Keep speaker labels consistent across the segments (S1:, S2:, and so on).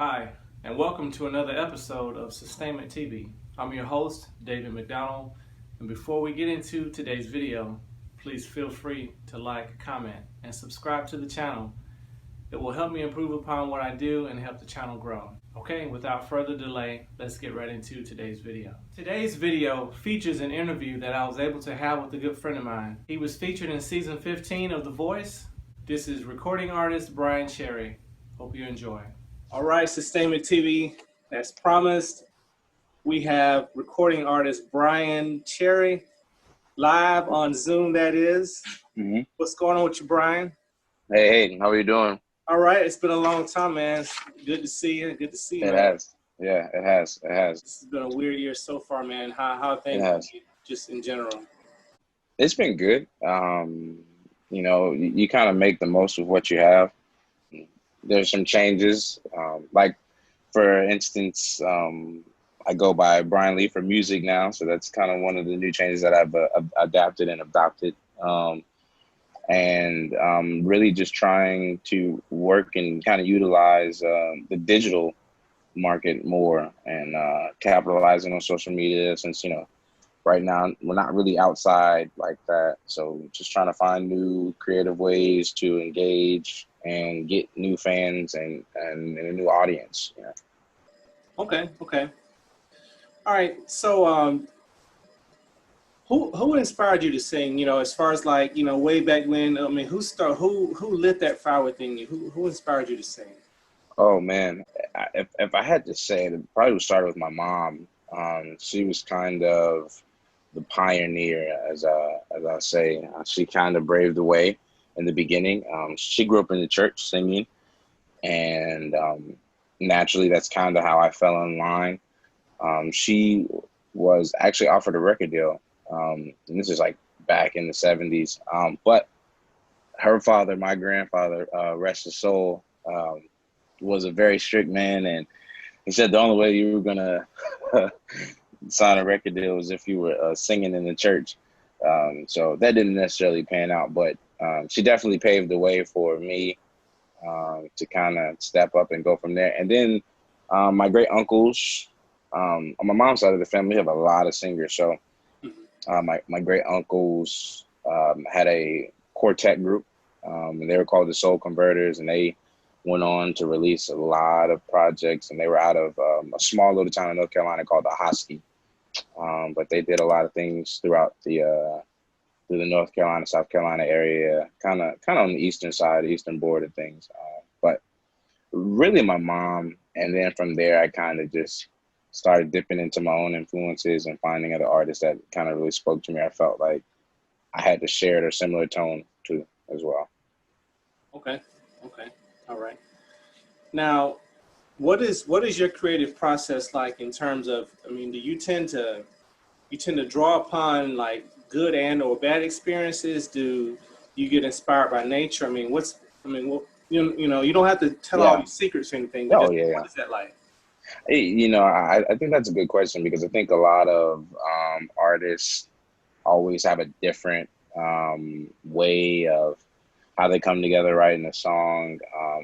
S1: Hi, and welcome to another episode of Sustainment TV. I'm your host, David McDonald, and before we get into today's video, please feel free to like, comment, and subscribe to the channel. It will help me improve upon what I do and help the channel grow. Okay, without further delay, let's get right into today's video. Today's video features an interview that I was able to have with a good friend of mine. He was featured in season 15 of The Voice. This is recording artist Bryan Cherry. Hope you enjoy. All right, Sustainment TV, as promised, we have recording artist Bryan Cherry, live on Zoom, that is. What's going on with you, Bryan?
S2: Hey, how are you doing?
S1: All right, it's been a long time, man. Good to see you. Good to see you,
S2: It
S1: man.
S2: has. Yeah, it has.
S1: This has been a weird year so far, man. How things just in general?
S2: It's been good. You kind of make the most of what you have. There's some changes. Like, for instance, I go by Brian Lee for music now. So that's kind of one of the new changes that I've adapted and adopted. And really just trying to work and kind of utilize the digital market more and capitalizing on social media since, right now we're not really outside like that. So just trying to find new creative ways to engage and get new fans and a new audience. Yeah.
S1: Okay. All right. So who inspired you to sing? As far as like, way back when, I mean, who lit that fire within you? Who inspired you to sing?
S2: Oh man, if I had to say, it probably would start with my mom. She was kind of the pioneer, as I say. She kind of braved the way in the beginning. She grew up in the church singing, and naturally, that's kind of how I fell in line. She was actually offered a record deal, and this is like back in the 70s. But her father, my grandfather, rest his soul, was a very strict man, and he said the only way you were gonna sign a record deal was if you were singing in the church. So that didn't necessarily pan out, but she definitely paved the way for me to kind of step up and go from there. And then my great uncles, on my mom's side of the family, we have a lot of singers. So my great uncles had a quartet group, and they were called the Soul Converters, and they went on to release a lot of projects, and they were out of a small little town in North Carolina called Ahoskie. But they did a lot of things throughout through the North Carolina, South Carolina area, kind of on the eastern side, the eastern border things. But really my mom, and then from there I kind of just started dipping into my own influences and finding other artists that kind of really spoke to me. I felt like I had to share a similar tone to as well.
S1: Okay. All right. Now, what is your creative process like in terms of, do you tend to draw upon like good and or bad experiences? Do you get inspired by nature? You don't have to tell all your secrets or anything, but what is that like?
S2: I think that's a good question, because I think a lot of artists always have a different way of how they come together writing a song.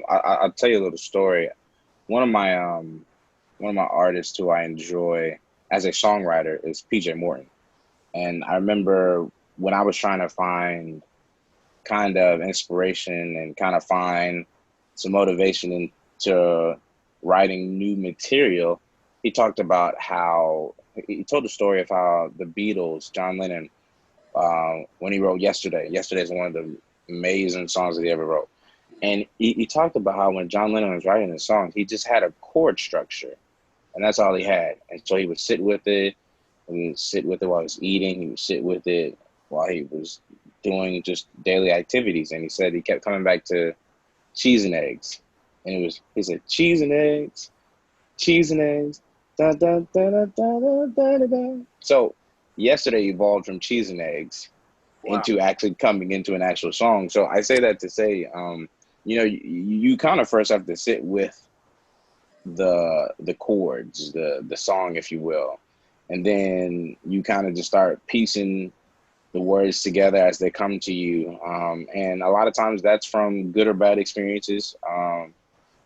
S2: I'll tell you a little story. One of my artists who I enjoy as a songwriter is Morton. And I remember when I was trying to find kind of inspiration and kind of find some motivation into writing new material, he talked about how he told the story of how the Beatles, John Lennon, when he wrote Yesterday is one of the amazing songs that he ever wrote. And he talked about how when John Lennon was writing the song, he just had a chord structure, and that's all he had. And so he would sit with it, and he would sit with it while he was eating. He would sit with it while he was doing just daily activities. And he said he kept coming back to cheese and eggs. And he said, cheese and eggs, da, da, da, da, da, da, da, da. So Yesterday evolved from cheese and eggs into actually coming into an actual song. So I say that to say, you kind of first have to sit with the chords, the song, if you will, and then you kind of just start piecing the words together as they come to you. And a lot of times that's from good or bad experiences.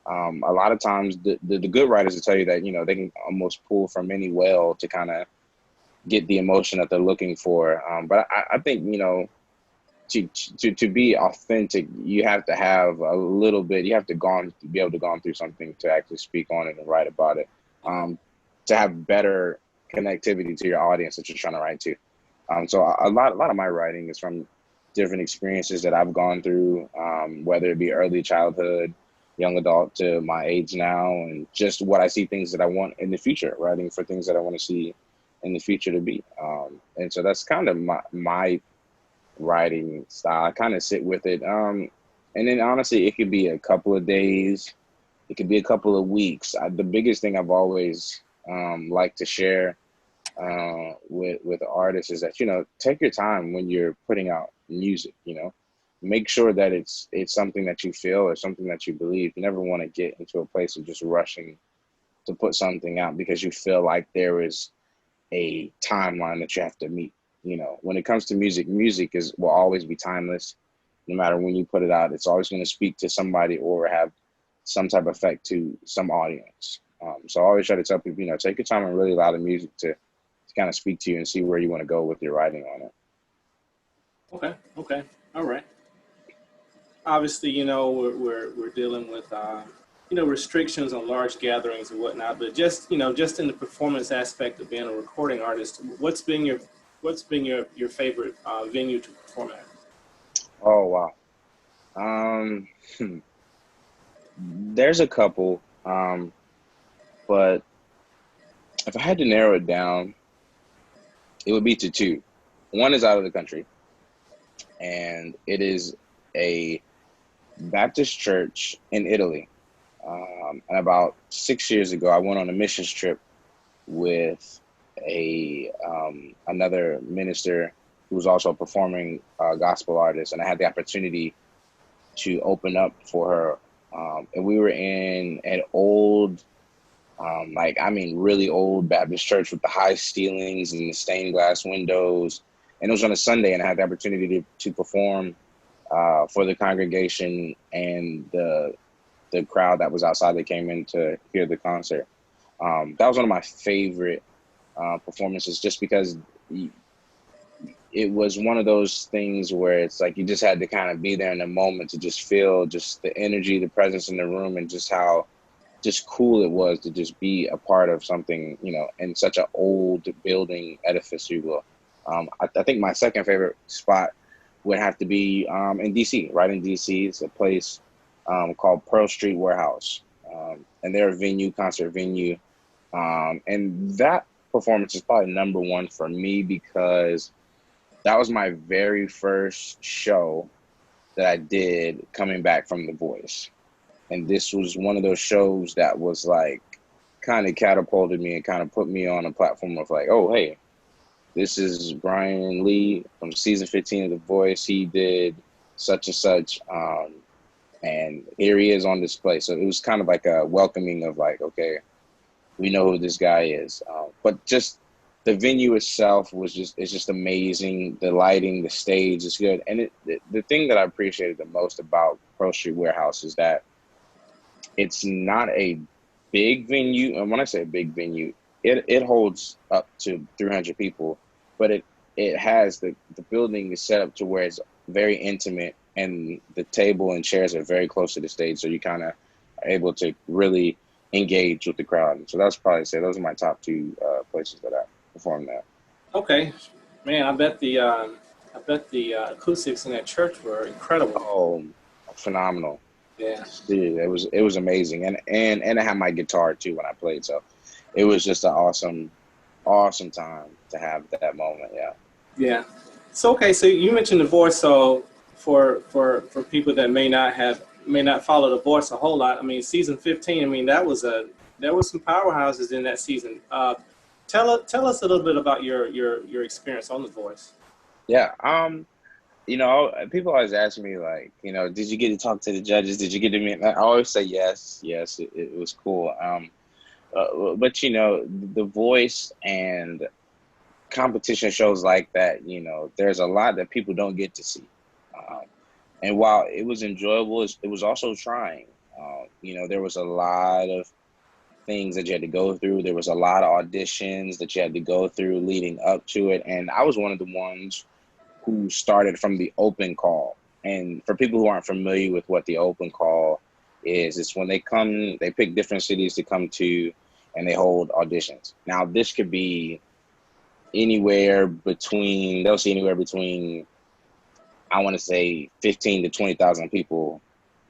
S2: A lot of times the good writers will tell you that, you know, they can almost pull from any well to kind of get the emotion that they're looking for. But I think, you know, to be authentic, you have to have a little bit, you have to be able to gone through something to actually speak on it and write about it, to have better connectivity to your audience that you're trying to write to. So a lot of my writing is from different experiences that I've gone through, whether it be early childhood, young adult to my age now, and just what I see things that I want in the future, writing for things that I want to see in the future to be. And so that's kind of my writing style. I kind of sit with it. And then honestly, it could be a couple of days, it could be a couple of weeks. The biggest thing I've always liked to share with artists is that, you know, take your time when you're putting out music. You know, make sure that it's something that you feel or something that you believe. You never want to get into a place of just rushing to put something out because you feel like there is a timeline that you have to meet. You know, when it comes to music, will always be timeless. No matter when you put it out, it's always going to speak to somebody or have some type of effect to some audience. So I always try to tell people, you know, take your time and really allow the music to kind of speak to you and see where you want to go with your writing on it.
S1: Okay. All right. Obviously, you know, we're dealing with you know, restrictions on large gatherings and whatnot, but just, you know, just in the performance aspect of being a recording artist, what's been your favorite venue to perform at?
S2: Oh wow. Um, there's a couple, but if I had to narrow it down, it would be to two. One is out of the country, and it is a Baptist church in Italy. And about 6 years ago, I went on a missions trip with another minister who was also a performing gospel artist, and I had the opportunity to open up for her. And we were in an old, like, I mean, really old Baptist church with the high ceilings and the stained glass windows. And it was on a Sunday, and I had the opportunity to perform for the congregation and the crowd that was outside that came in to hear the concert. That was one of my favorite performances, just because it was one of those things where it's like you just had to kind of be there in the moment to just feel just the energy, the presence in the room, and just how just cool it was to just be a part of something, you know, in such an old building edifice, you will. I think my second favorite spot would have to be in DC, right in DC. It's a place called Pearl Street Warehouse. And they're a concert venue. And that performance is probably number one for me because that was my very first show that I did coming back from The Voice. And this was one of those shows that was like kind of catapulted me and kind of put me on a platform of like, oh, hey, this is Bryan Lee from season 15 of The Voice. He did such and such. And here he is on display. So it was kind of like a welcoming of like, okay, we know who this guy is. But just the venue itself it's just amazing. The lighting, the stage is good. And the thing that I appreciated the most about Pearl Street Warehouse is that it's not a big venue. And when I say a big venue, it holds up to 300 people, but it has the building is set up to where it's very intimate, and the table and chairs are very close to the stage. So you kind of are able to really engage with the crowd. So that's probably say those are my top two places that I performed at.
S1: Okay, man, I bet the acoustics in that church were incredible.
S2: Oh, phenomenal.
S1: Yeah.
S2: Dude, it was amazing. And I had my guitar too when I played. So it was just an awesome time to have that moment. Yeah.
S1: Yeah. So okay, so you mentioned The Voice. So for people that may not follow The Voice a whole lot, I mean, season 15. I mean, there was some powerhouses in that season. Tell us a little bit about your experience on The Voice.
S2: Yeah. You know, people always ask me like, you know, did you get to talk to the judges? Did you get to meet? I always say yes. It was cool. But you know, The Voice and competition shows like that, you know, there's a lot that people don't get to see. And while it was enjoyable, it was also trying. There was a lot of things that you had to go through. There was a lot of auditions that you had to go through leading up to it. And I was one of the ones who started from the open call. And for people who aren't familiar with what the open call is, it's when they come, they pick different cities to come to and they hold auditions. Now, this could be they'll see anywhere between, I want to say 15 to 20,000 people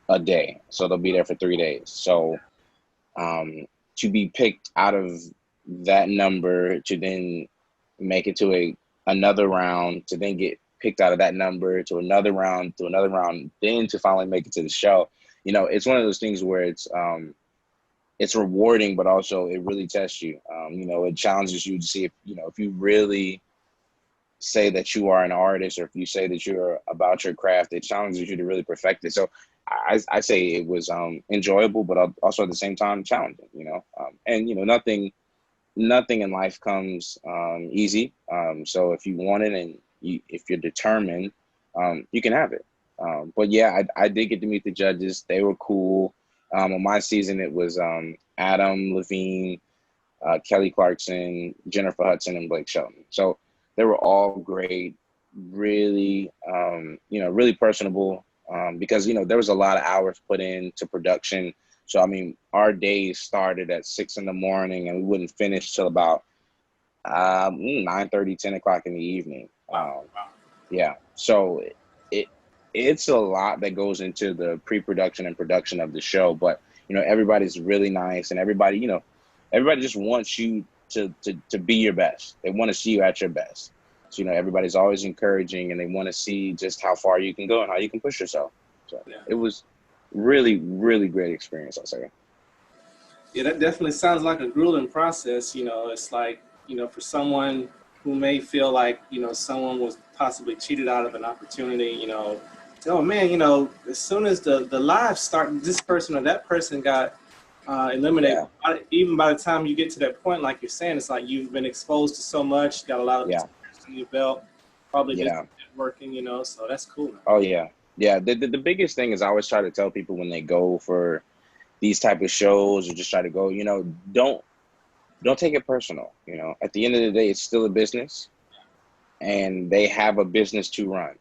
S2: a day. So they'll be there for 3 days. So to be picked out of that number to then make it to another round, to then get picked out of that number to another round, then to finally make it to the show. It's one of those things where it's rewarding, but also it really tests you. It challenges you to see if you really say that you are an artist, or if you say that you're about your craft, it challenges you to really perfect it. So I say it was enjoyable, but also at the same time challenging. And nothing in life comes easy. So if you want it and if you're determined, you can have it. But yeah, I did get to meet the judges. They were cool. On my season, it was Adam Levine, Kelly Clarkson, Jennifer Hudson, and Blake Shelton. So they were all great, really, really personable, because, there was a lot of hours put into production. So, I mean, our days started at 6 a.m. and we wouldn't finish till about 9:30, 10 o'clock in the evening. Yeah. So it's a lot that goes into the pre-production and production of the show, but, everybody's really nice, and everybody just wants you to be your best. They want to see you at your best. So, everybody's always encouraging, and they want to see just how far you can go and how you can push yourself. So yeah. It was really, really great experience, I'll say.
S1: Yeah, that definitely sounds like a grueling process. It's like, for someone who may feel like, someone was possibly cheated out of an opportunity, oh man, as soon as the live start, this person or that person got eliminated. Yeah. Even by the time you get to that point, like you're saying, it's like you've been exposed to so much, got a lot of experience in your belt, probably just networking, so that's cool, man.
S2: Oh yeah. Yeah. The biggest thing is I always try to tell people when they go for these type of shows or just try to go, don't take it personal. At the end of the day, it's still a business, and they have a business to run.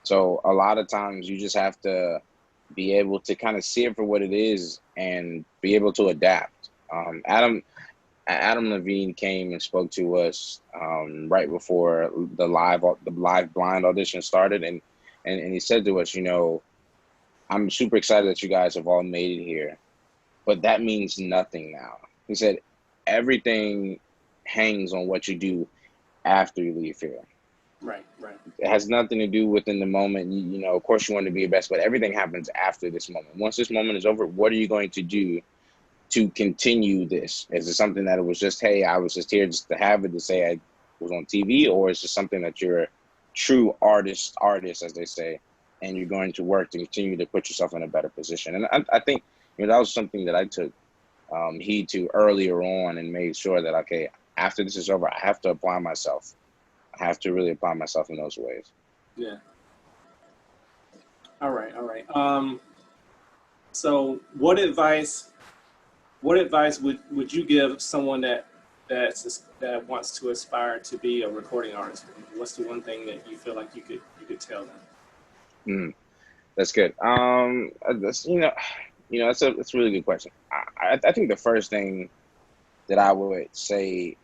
S2: So a lot of times you just have to be able to kind of see it for what it is and be able to adapt. Adam Levine came and spoke to us right before the live blind audition started, and he said to us, I'm super excited that you guys have all made it here, but that means nothing now. He said everything hangs on what you do after you leave here.
S1: Right.
S2: It has nothing to do within the moment. Of course you want to be your best, but everything happens after this moment. Once this moment is over, what are you going to do to continue this? Is it something that it was just, hey, I was just here just to have it, to say I was on TV, or is it something that you're a true artist, as they say, and you're going to work to continue to put yourself in a better position? And I think that was something that I took heed to earlier on and made sure that, okay, after this is over, I have to apply myself. I have to really apply myself in those ways.
S1: Yeah. All right. So what advice would you give someone that wants to aspire to be a recording artist? What's the one thing that you feel like you could tell them?
S2: That's good. That's a really good question. I think the first thing that I would say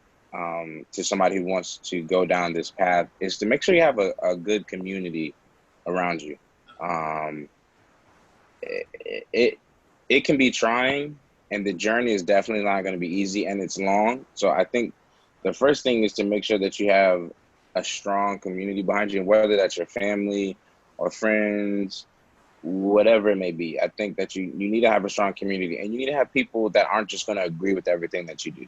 S2: to somebody who wants to go down this path is to make sure you have a good community around you. It can be trying, and the journey is definitely not going to be easy, and it's long. So I think the first thing is to make sure that you have a strong community behind you, and whether that's your family or friends, whatever it may be. I think that you need to have a strong community, and you need to have people that aren't just going to agree with everything that you do.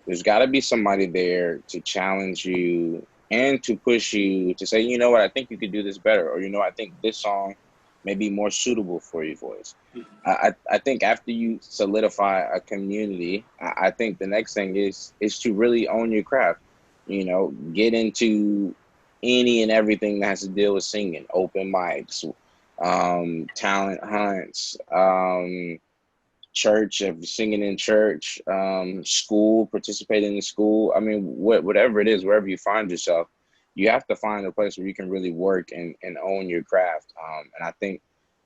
S2: There's got to be somebody there to challenge you and to push you to say, you know what, I think you could do this better, or I think this song may be more suitable for your voice. I think after you solidify a community, I think the next thing is to really own your craft. Get into any and everything that has to deal with singing, open mics, talent hunts, church, of singing in church, school, participating in school. I mean, whatever it is, wherever you find yourself, you have to find a place where you can really work and own your craft. And I think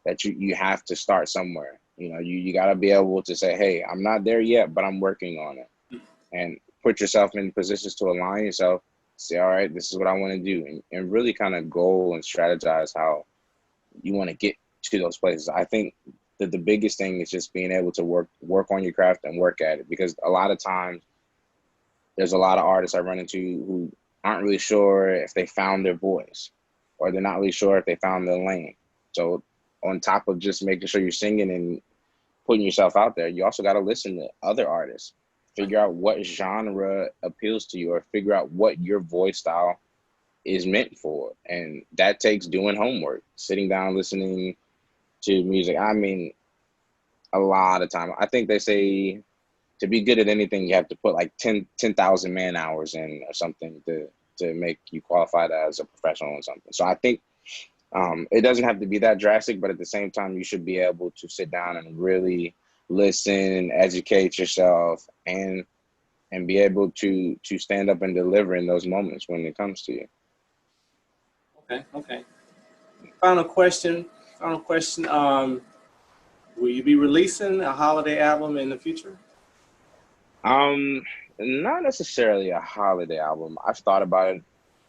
S2: that you have to start somewhere. You know, you got to be able to say, hey, I'm not there yet, but I'm working on it. And put yourself in positions to align yourself, say, all right, this is what I want to do. And really kind of goal and strategize how you want to get to those places. I think that the biggest thing is just being able to work on your craft and work at it, because a lot of times there's a lot of artists I run into who aren't really sure if they found their voice, or they're not really sure if they found their lane. So on top of just making sure you're singing and putting yourself out there, you also got to listen to other artists, figure out what genre appeals to you, or figure out what your voice style is meant for. And that takes doing homework, sitting down, listening to music. I mean, a lot of time. I think they say to be good at anything, you have to put like 10,000 man hours in or something to make you qualified as a professional or something. So I think it doesn't have to be that drastic, but at the same time, you should be able to sit down and really listen, educate yourself, and be able to stand up and deliver in those moments when it comes to you.
S1: Okay. Final question. Will you be releasing a holiday album in the future?
S2: Not necessarily a holiday album. I've thought about it.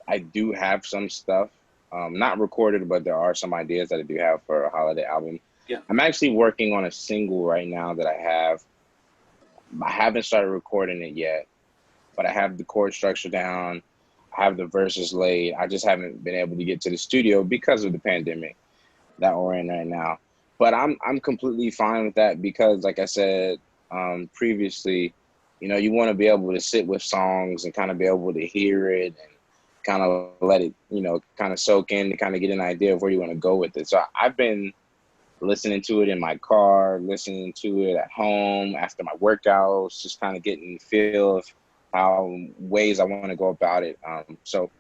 S2: I do have some stuff, not recorded, but there are some ideas that I do have for a holiday album.
S1: Yeah.
S2: I'm actually working on a single right now that I have. I haven't started recording it yet, but I have the chord structure down. I have the verses laid. I just haven't been able to get to the studio because of the pandemic that we're in right now. But I'm completely fine with that, because, like I said previously, you know, you want to be able to sit with songs and kind of be able to hear it and kind of let it, you know, kind of soak in to kind of get an idea of where you want to go with it. So I've been listening to it in my car, listening to it at home after my workouts, just kind of getting the feel of how ways I want to go about it. So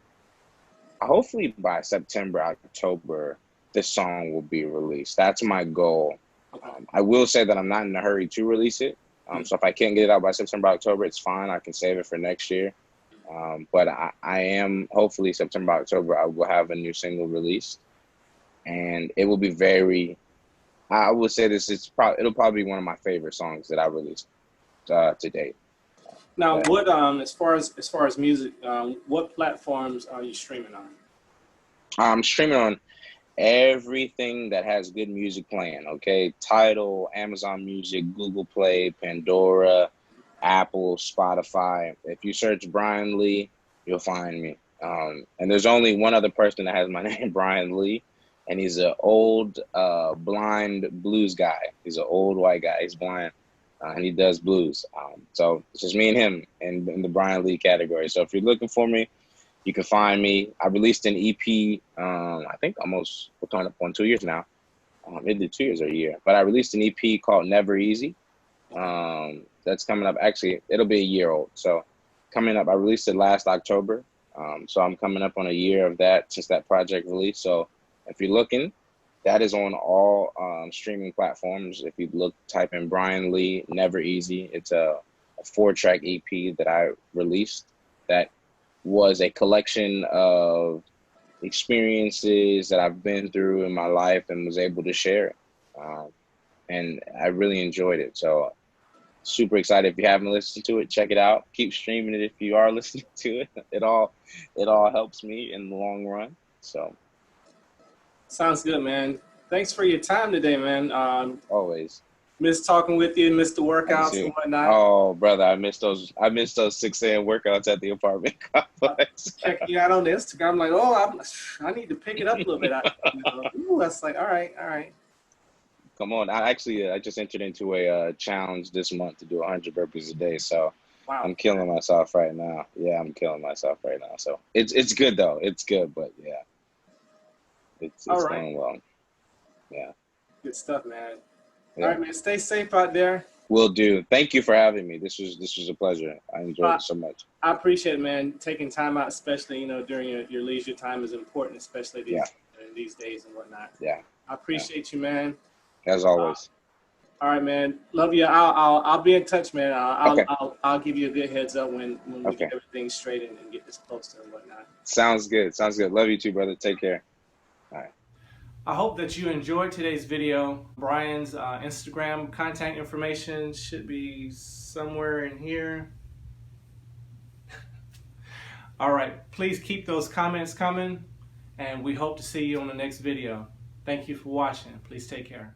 S2: hopefully by September, October, this song will be released. That's my goal. I will say that I'm not in a hurry to release it. So if I can't get it out by September, October, it's fine. I can save it for next year. But I am, hopefully September, October, I will have a new single released. And it will be very, I will say this, it'll probably be one of my favorite songs that I released to date.
S1: Now, what as far as music, what platforms are you streaming on?
S2: I'm streaming on everything that has good music playing. Okay, Tidal, Amazon Music, Google Play, Pandora, Apple, Spotify. If you search Bryan Lee, you'll find me. And there's only one other person that has my name, Bryan Lee, and he's an old blind blues guy. He's an old white guy. He's blind. And he does blues. So it's just me and him in the Bryan Lee category. So if you're looking for me, you can find me. I released an EP, I think almost, we're coming up on 2 years now. Maybe 2 years or a year. But I released an EP called Never Easy. That's coming up. Actually, it'll be a year old. So coming up, I released it last October. So I'm coming up on a year of that since that project released. So if you're looking, that is on all streaming platforms. If you type in Bryan Lee, Never Easy. It's a 4-track EP that I released that was a collection of experiences that I've been through in my life and was able to share it. And I really enjoyed it. So super excited. If you haven't listened to it, check it out. Keep streaming it if you are listening to it. It all helps me in the long run. So.
S1: Sounds good, man. Thanks for your time today, man.
S2: Always.
S1: Miss talking with you, miss the workouts and whatnot.
S2: Oh, brother, I missed those 6 a.m. workouts at the apartment complex.
S1: Checking you out on the Instagram. I'm like, oh, I need to pick it up a little bit. That's like, all right.
S2: Come on. I just entered into a challenge this month to do 100 burpees a day. So wow. I'm killing myself right now. Yeah, I'm killing myself right now. So it's good though. It's good, but yeah. It's going well. Yeah.
S1: Good stuff, man.
S2: Yeah.
S1: All right, man. Stay safe out there.
S2: Will do. Thank you for having me. This was a pleasure. I enjoyed it so much.
S1: I appreciate it, man. Taking time out, especially during your leisure time, is important, especially these days and whatnot.
S2: Yeah.
S1: I appreciate you, man.
S2: As always.
S1: All right, man. Love you. I'll be in touch, man.
S2: Okay.
S1: I'll give you a good heads up when we
S2: Okay.
S1: get everything straightened and get this poster and whatnot.
S2: Sounds good. Sounds good. Love you too, brother. Take care. All right.
S1: I hope that you enjoyed today's video. Bryan's Instagram contact information should be somewhere in here. All right, please keep those comments coming, and we hope to see you on the next video. Thank you for watching. Please take care.